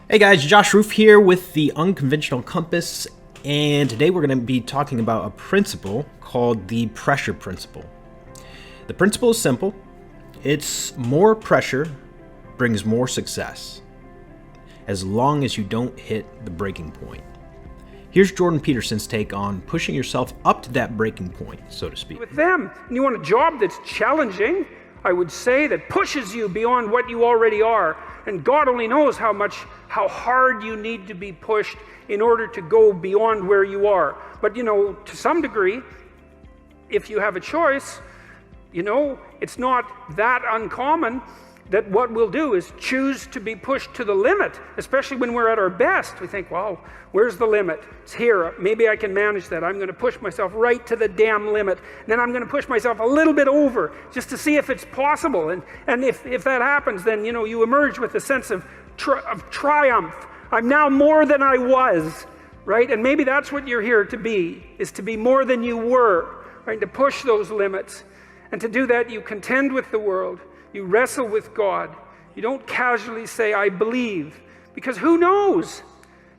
Hey guys, Josh Roof here with the Unconventional Compass, and today we're going to be talking about a principle called the pressure principle. The principle is simple. It's more pressure brings more success, as long as you don't hit the breaking point. Here's Jordan Peterson's take on pushing yourself up to that breaking point, so to speak. With them, and you want a job that's challenging, I would say, that pushes you beyond what you already are. And God only knows how hard you need to be pushed in order to go beyond where you are. But to some degree, if you have a choice, it's not that uncommon that what we'll do is choose to be pushed to the limit, especially when we're at our best. We think, well, where's the limit? It's here. Maybe I can manage that. I'm going to push myself right to the damn limit. Then I'm going to push myself a little bit over just to see if it's possible. And if that happens, then, you emerge with a sense of triumph. I'm now more than I was, right? And maybe that's what you're here to be, is to be more than you were, right? To push those limits. And to do that, you contend with the world. You wrestle with God. You don't casually say, I believe, because who knows?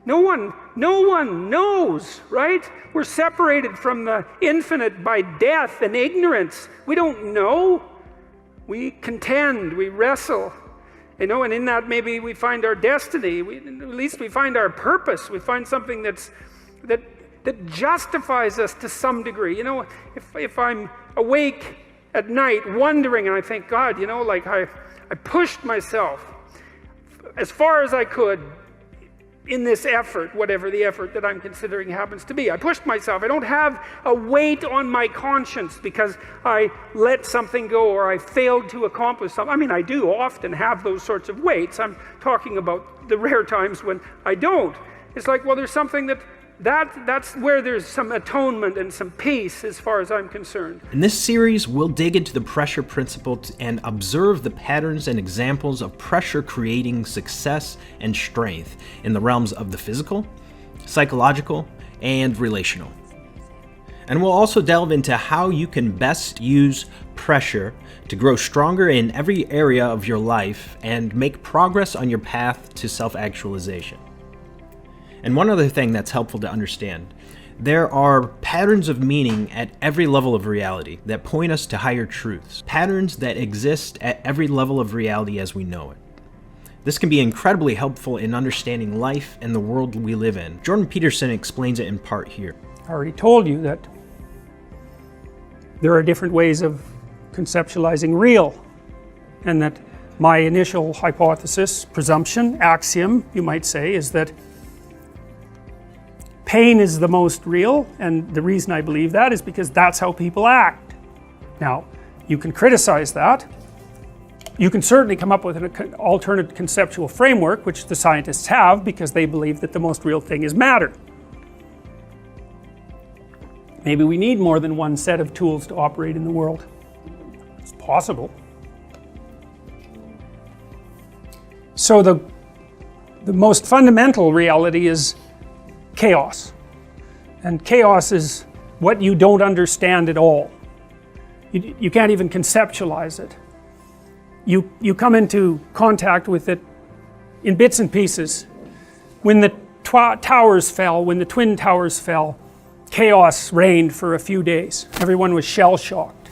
No one knows, right? We're separated from the infinite by death and ignorance. We don't know. We contend, we wrestle, and in that maybe we find our destiny. At least we find our purpose. We find something that justifies us to some degree. If I'm awake at night wondering, and I think, God, I pushed myself as far as I could in this effort, whatever the effort that I'm considering happens to be. I pushed myself. I don't have a weight on my conscience because I let something go or I failed to accomplish something. I mean, I do often have those sorts of weights. I'm talking about the rare times when I don't. It's like, well, there's something that's where there's some atonement and some peace as far as I'm concerned. In this series, we'll dig into the pressure principle and observe the patterns and examples of pressure creating success and strength in the realms of the physical, psychological, and relational. And we'll also delve into how you can best use pressure to grow stronger in every area of your life and make progress on your path to self-actualization. And one other thing that's helpful to understand, there are patterns of meaning at every level of reality that point us to higher truths, patterns that exist at every level of reality as we know it. This can be incredibly helpful in understanding life and the world we live in. Jordan Peterson explains it in part here. I already told you that there are different ways of conceptualizing real, and that my initial hypothesis, presumption, axiom, you might say, is that pain is the most real, and the reason I believe that is because that's how people act. Now, you can criticize that. You can certainly come up with an alternate conceptual framework, which the scientists have, because they believe that the most real thing is matter. Maybe we need more than one set of tools to operate in the world. It's possible. So the most fundamental reality is chaos. And chaos is what you don't understand at all. You can't even conceptualize it. You come into contact with it in bits and pieces. When the towers fell, when the Twin Towers fell, chaos reigned for a few days. Everyone was shell-shocked.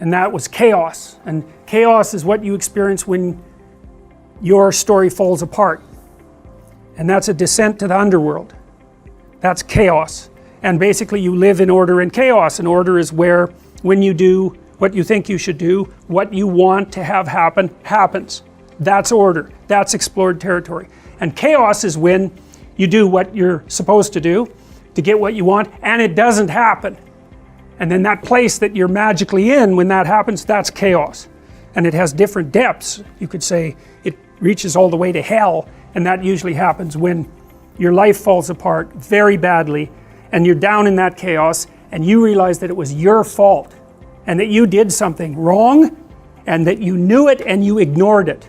And that was chaos. And chaos is what you experience when your story falls apart. And that's a descent to the underworld. That's chaos. And basically you live in order and chaos. And order is where, when you do what you think you should do, what you want to have happen, happens. That's order. That's explored territory. And chaos is when you do what you're supposed to do to get what you want, and it doesn't happen. And then that place that you're magically in when that happens, that's chaos. And it has different depths. You could say it reaches all the way to hell, and that usually happens when your life falls apart very badly, and you're down in that chaos, and you realize that it was your fault, and that you did something wrong, and that you knew it and you ignored it.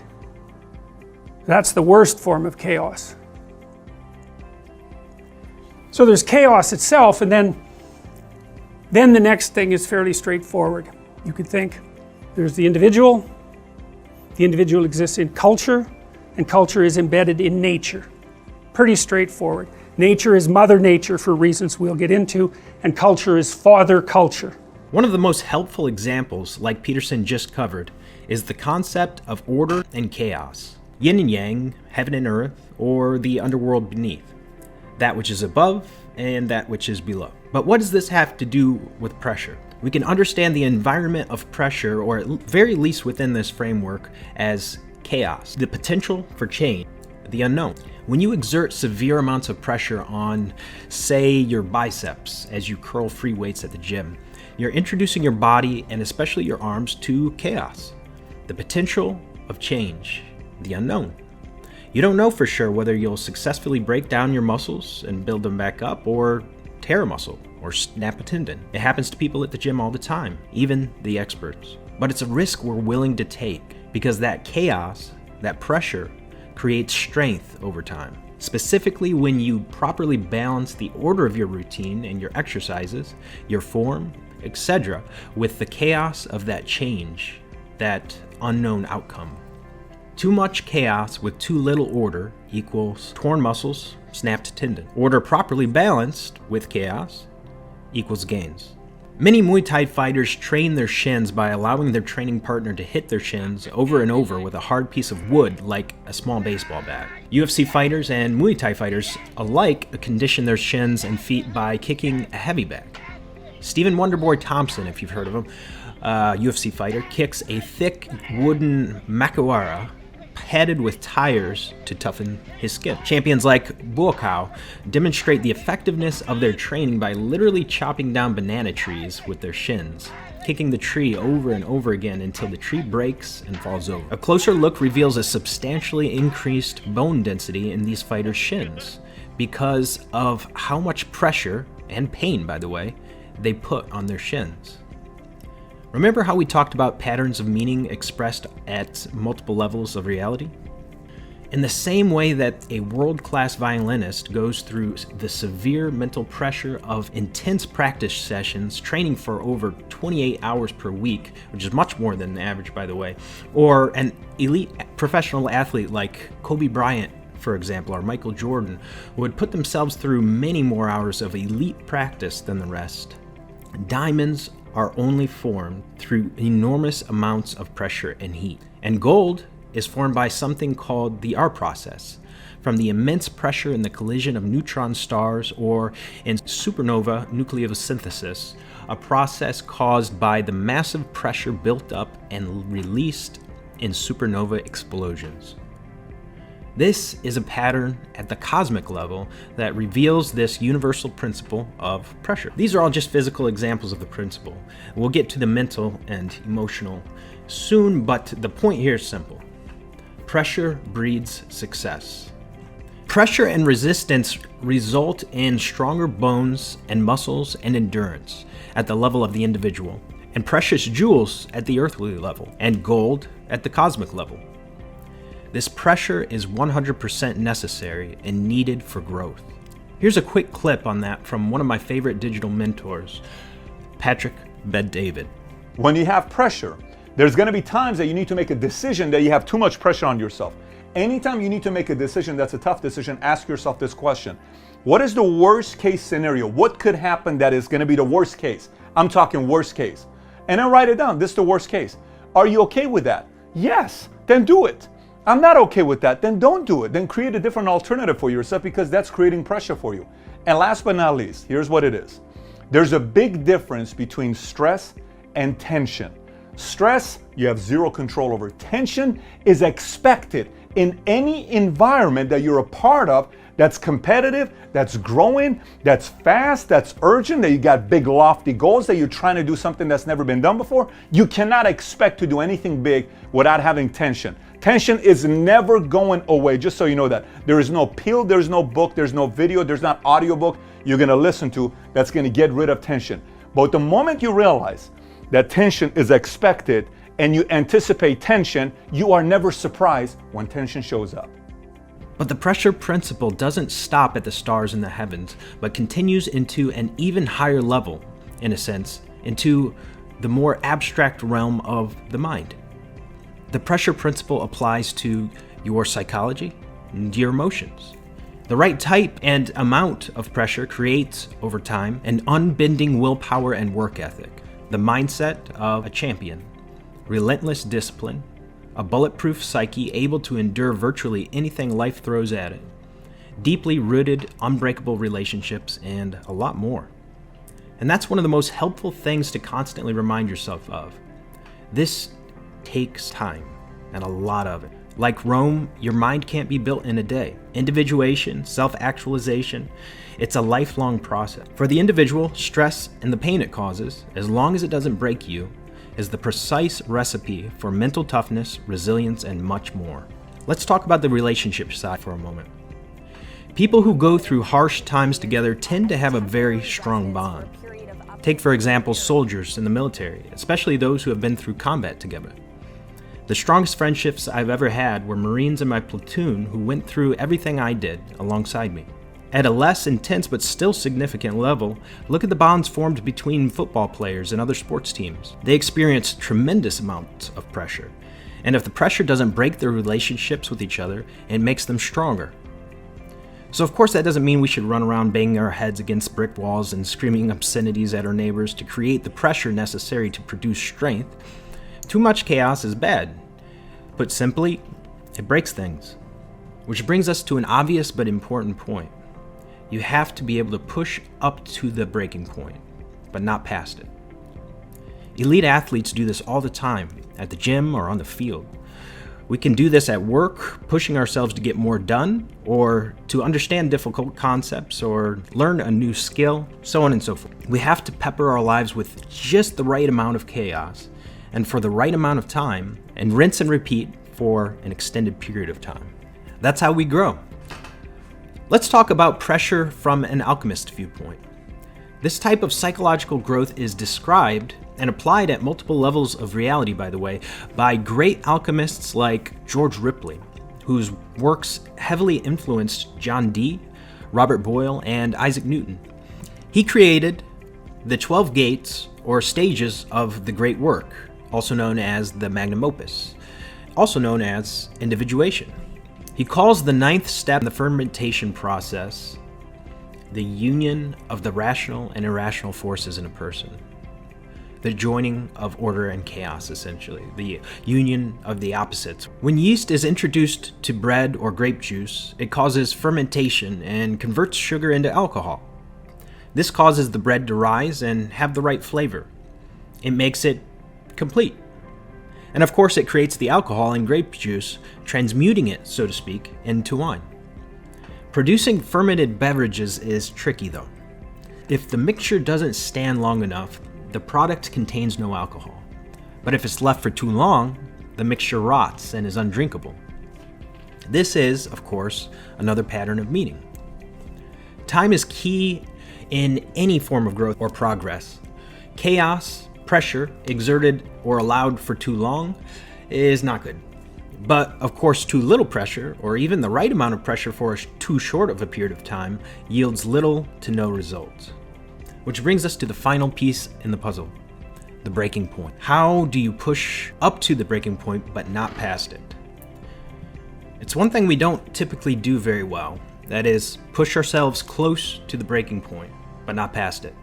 That's the worst form of chaos. So there's chaos itself, and then the next thing is fairly straightforward. You could think there's the individual exists in culture, and culture is embedded in nature. Pretty straightforward. Nature is Mother Nature for reasons we'll get into, and culture is Father Culture. One of the most helpful examples, like Peterson just covered, is the concept of order and chaos. Yin and yang, heaven and earth, or the underworld beneath. That which is above and that which is below. But what does this have to do with pressure? We can understand the environment of pressure, or at very least within this framework, as chaos, the potential for change, the unknown. When you exert severe amounts of pressure on, say, your biceps as you curl free weights at the gym, you're introducing your body, and especially your arms, to chaos, the potential of change, the unknown. You don't know for sure whether you'll successfully break down your muscles and build them back up, or tear a muscle, or snap a tendon. It happens to people at the gym all the time, even the experts. But it's a risk we're willing to take, because that chaos, that pressure, creates strength over time. Specifically when you properly balance the order of your routine and your exercises, your form, etc., with the chaos of that change, that unknown outcome. Too much chaos with too little order equals torn muscles, snapped tendon. Order properly balanced with chaos equals gains. Many Muay Thai fighters train their shins by allowing their training partner to hit their shins over and over with a hard piece of wood like a small baseball bat. UFC fighters and Muay Thai fighters alike condition their shins and feet by kicking a heavy bag. Stephen Wonderboy Thompson, if you've heard of him, UFC fighter, kicks a thick wooden makiwara padded with tires to toughen his skin. Champions like Buakaw demonstrate the effectiveness of their training by literally chopping down banana trees with their shins, kicking the tree over and over again until the tree breaks and falls over. A closer look reveals a substantially increased bone density in these fighters' shins because of how much pressure, and pain by the way, they put on their shins. Remember how we talked about patterns of meaning expressed at multiple levels of reality? In the same way that a world-class violinist goes through the severe mental pressure of intense practice sessions, training for over 28 hours per week, which is much more than the average, by the way, or an elite professional athlete like Kobe Bryant, for example, or Michael Jordan, would put themselves through many more hours of elite practice than the rest. Diamonds are only formed through enormous amounts of pressure and heat. And gold is formed by something called the R process, from the immense pressure in the collision of neutron stars, or in supernova nucleosynthesis, a process caused by the massive pressure built up and released in supernova explosions. This is a pattern at the cosmic level that reveals this universal principle of pressure. These are all just physical examples of the principle. We'll get to the mental and emotional soon, but the point here is simple. Pressure breeds success. Pressure and resistance result in stronger bones and muscles and endurance at the level of the individual, and precious jewels at the earthly level, and gold at the cosmic level. This pressure is 100% necessary and needed for growth. Here's a quick clip on that from one of my favorite digital mentors, Patrick Bet-David. When you have pressure, there's going to be times that you need to make a decision that you have too much pressure on yourself. Anytime you need to make a decision that's a tough decision, ask yourself this question. What is the worst case scenario? What could happen that is going to be the worst case? I'm talking worst case. And then write it down. This is the worst case. Are you okay with that? Yes. Then do it. I'm not okay with that. Then don't do it. Then create a different alternative for yourself, because that's creating pressure for you. And last but not least, here's what it is. There's a big difference between stress and tension. Stress, you have zero control over. Tension is expected in any environment that you're a part of that's competitive, that's growing, that's fast, that's urgent, that you got big lofty goals, that you're trying to do something that's never been done before. You cannot expect to do anything big without having tension. Tension is never going away, just so you know that. There is no pill, there's no book, there's no video, there's not audiobook you're gonna listen to that's gonna get rid of tension. But the moment you realize that tension is expected and you anticipate tension, you are never surprised when tension shows up. But the pressure principle doesn't stop at the stars in the heavens, but continues into an even higher level, in a sense, into the more abstract realm of the mind. The pressure principle applies to your psychology, and your emotions. The right type and amount of pressure creates, over time, an unbending willpower and work ethic, the mindset of a champion, relentless discipline, a bulletproof psyche able to endure virtually anything life throws at it, deeply rooted, unbreakable relationships, and a lot more. And that's one of the most helpful things to constantly remind yourself of. This takes time, and a lot of it. Like Rome, your mind can't be built in a day. Individuation, self-actualization, it's a lifelong process. For the individual, stress and the pain it causes, as long as it doesn't break you, is the precise recipe for mental toughness, resilience, and much more. Let's talk about the relationship side for a moment. People who go through harsh times together tend to have a very strong bond. Take, for example, soldiers in the military, especially those who have been through combat together. The strongest friendships I've ever had were Marines in my platoon who went through everything I did alongside me. At a less intense but still significant level, look at the bonds formed between football players and other sports teams. They experience tremendous amounts of pressure, and if the pressure doesn't break their relationships with each other, it makes them stronger. So of course that doesn't mean we should run around banging our heads against brick walls and screaming obscenities at our neighbors to create the pressure necessary to produce strength. Too much chaos is bad. Put simply, it breaks things. Which brings us to an obvious but important point. You have to be able to push up to the breaking point, but not past it. Elite athletes do this all the time, at the gym or on the field. We can do this at work, pushing ourselves to get more done, or to understand difficult concepts, or learn a new skill, so on and so forth. We have to pepper our lives with just the right amount of chaos, and for the right amount of time, and rinse and repeat for an extended period of time. That's how we grow. Let's talk about pressure from an alchemist viewpoint. This type of psychological growth is described and applied at multiple levels of reality, by the way, by great alchemists like George Ripley, whose works heavily influenced John Dee, Robert Boyle, and Isaac Newton. He created the 12 gates or stages of the great work, also known as the magnum opus, also known as individuation. He calls the 9th step in the fermentation process the union of the rational and irrational forces in a person. The joining of order and chaos, essentially, the union of the opposites. When yeast is introduced to bread or grape juice, it causes fermentation and converts sugar into alcohol. This causes the bread to rise and have the right flavor. It makes it complete. And of course, it creates the alcohol in grape juice, transmuting it, so to speak, into wine. Producing fermented beverages is tricky, though. If the mixture doesn't stand long enough, the product contains no alcohol. But if it's left for too long, the mixture rots and is undrinkable. This is, of course, another pattern of meaning. Time is key in any form of growth or progress. Chaos, pressure, exerted or allowed for too long is not good. But, of course, too little pressure, or even the right amount of pressure for too short of a period of time, yields little to no results. Which brings us to the final piece in the puzzle, the breaking point. How do you push up to the breaking point but not past it? It's one thing we don't typically do very well, that is, push ourselves close to the breaking point but not past it.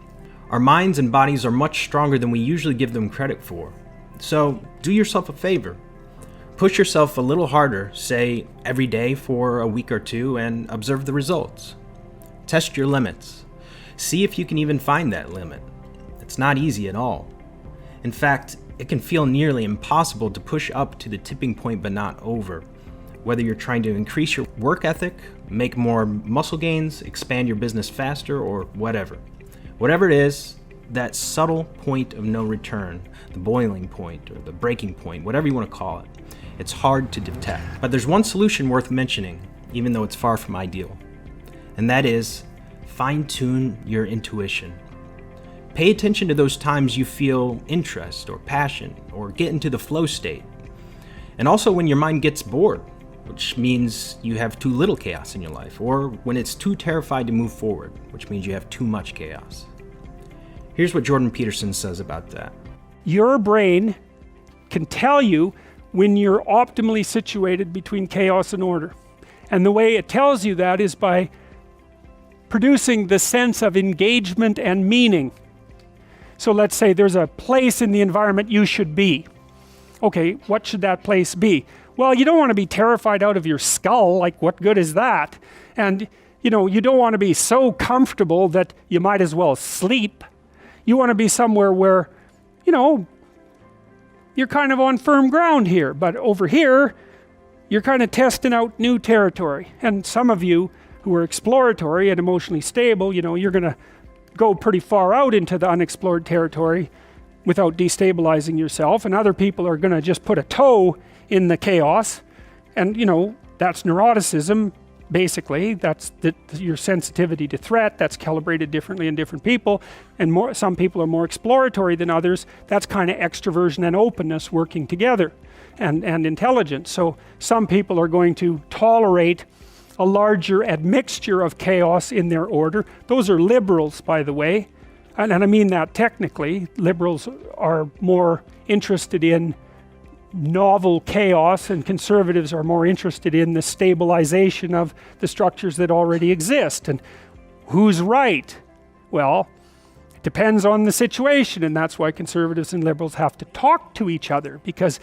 Our minds and bodies are much stronger than we usually give them credit for. So do yourself a favor. Push yourself a little harder, say every day for a week or two, and observe the results. Test your limits. See if you can even find that limit. It's not easy at all. In fact, it can feel nearly impossible to push up to the tipping point but not over. Whether you're trying to increase your work ethic, make more muscle gains, expand your business faster, or whatever. Whatever it is, that subtle point of no return, the boiling point or the breaking point, whatever you want to call it, it's hard to detect. But there's one solution worth mentioning, even though it's far from ideal, and that is fine-tune your intuition. Pay attention to those times you feel interest or passion or get into the flow state. And also when your mind gets bored, which means you have too little chaos in your life, or when it's too terrified to move forward, which means you have too much chaos. Here's what Jordan Peterson says about that. Your brain can tell you when you're optimally situated between chaos and order. And the way it tells you that is by producing the sense of engagement and meaning. So let's say there's a place in the environment you should be. Okay, what should that place be? Well, you don't want to be terrified out of your skull, like what good is that? And you don't want to be so comfortable that you might as well sleep. You want to be somewhere where, you're kind of on firm ground here, but over here, you're kind of testing out new territory. And some of you who are exploratory and emotionally stable, you're going to go pretty far out into the unexplored territory without destabilizing yourself. And other people are going to just put a toe in the chaos. And, that's neuroticism, basically. That's your sensitivity to threat. That's calibrated differently in different people. And some people are more exploratory than others. That's kind of extroversion and openness working together, and intelligence. So some people are going to tolerate a larger admixture of chaos in their order. Those are liberals, by the way. And I mean that technically. Liberals are more interested in novel chaos, and conservatives are more interested in the stabilization of the structures that already exist. And who's right? Well, it depends on the situation, and that's why conservatives and liberals have to talk to each other, because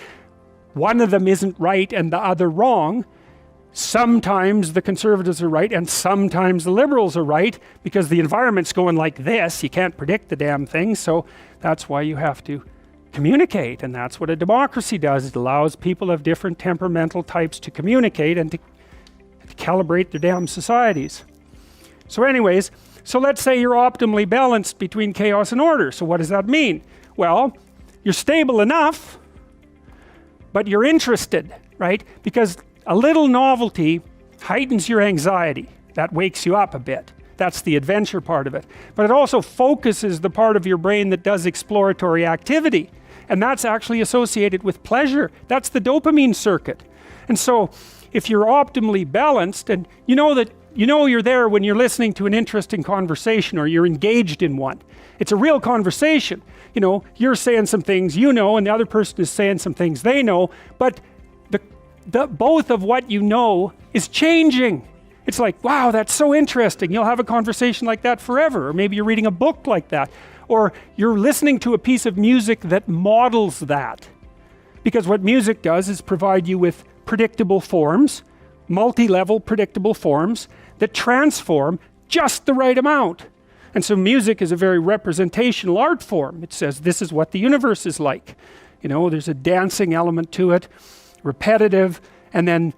one of them isn't right and the other wrong. Sometimes the conservatives are right and sometimes the liberals are right, because the environment's going like this. You can't predict the damn thing, so that's why you have to communicate, and that's what a democracy does. It allows people of different temperamental types to communicate and to calibrate their damn societies. So anyways, so let's say you're optimally balanced between chaos and order. So what does that mean? Well, you're stable enough, but you're interested, right? Because a little novelty heightens your anxiety. That wakes you up a bit. That's the adventure part of it. But it also focuses the part of your brain that does exploratory activity. And that's actually associated with pleasure. That's the dopamine circuit. And so if you're optimally balanced, and you're there when you're listening to an interesting conversation or you're engaged in one. It's a real conversation. You're saying some things and the other person is saying some things they know, but both of what you know is changing. It's like, wow, that's so interesting. You'll have a conversation like that forever. Or maybe you're reading a book like that. Or you're listening to a piece of music that models that. Because what music does is provide you with predictable forms, multi-level predictable forms that transform just the right amount. And so music is a very representational art form. It says this is what the universe is like. There's a dancing element to it, repetitive, and then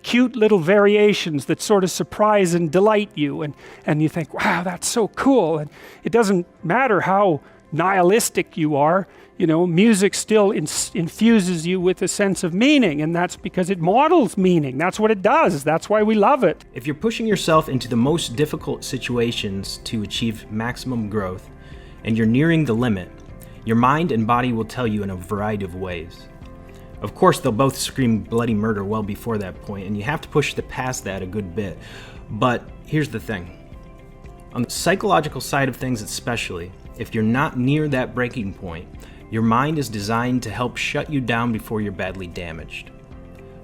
cute little variations that sort of surprise and delight you, and you think, wow, that's so cool. And it doesn't matter how nihilistic you are, music still infuses you with a sense of meaning, and that's because it models meaning. That's what it does. That's why we love it. If you're pushing yourself into the most difficult situations to achieve maximum growth, and you're nearing the limit, your mind and body will tell you in a variety of ways. Of course, they'll both scream bloody murder well before that point, and you have to push past that a good bit. But here's the thing. On the psychological side of things especially, if you're not near that breaking point, your mind is designed to help shut you down before you're badly damaged.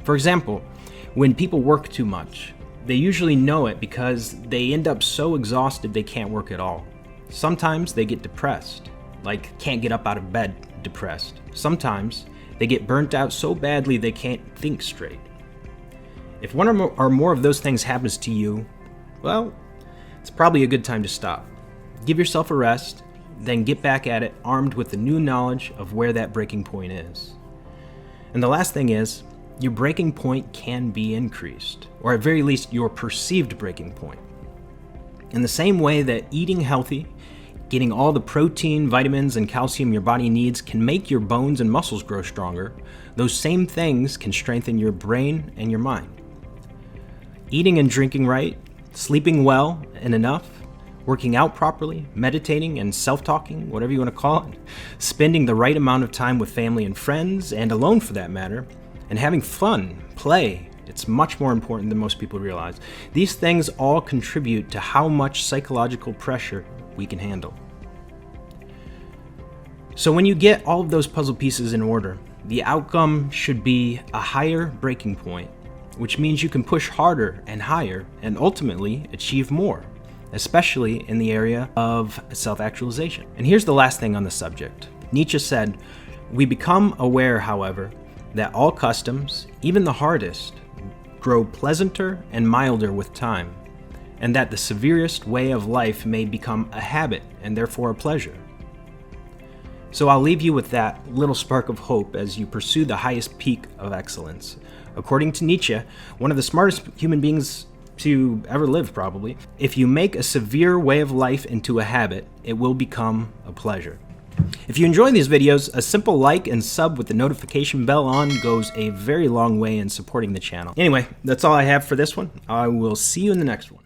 For example, when people work too much, they usually know it because they end up so exhausted they can't work at all. Sometimes they get depressed, like can't get up out of bed depressed. Sometimes they get burnt out so badly they can't think straight. If one or more of those things happens to you, well, it's probably a good time to stop. Give yourself a rest, then get back at it armed with the new knowledge of where that breaking point is. And the last thing is, your breaking point can be increased, or at very least your perceived breaking point. In the same way that eating healthy, getting all the protein, vitamins, and calcium your body needs can make your bones and muscles grow stronger, those same things can strengthen your brain and your mind. Eating and drinking right, sleeping well and enough, working out properly, meditating and self-talking, whatever you want to call it, spending the right amount of time with family and friends, and alone for that matter, and having fun, play, it's much more important than most people realize. These things all contribute to how much psychological pressure we can handle. So when you get all of those puzzle pieces in order, The outcome should be a higher breaking point, which means you can push harder and higher and ultimately achieve more, especially in the area of self-actualization. And here's the last thing on the subject. Nietzsche said, "We become aware, however, that all customs, even the hardest, grow pleasanter and milder with time, and that the severest way of life may become a habit and therefore a pleasure." So I'll leave you with that little spark of hope as you pursue the highest peak of excellence. According to Nietzsche, one of the smartest human beings to ever live probably, if you make a severe way of life into a habit, it will become a pleasure. If you enjoy these videos, a simple like and sub with the notification bell on goes a very long way in supporting the channel. Anyway, that's all I have for this one. I will see you in the next one.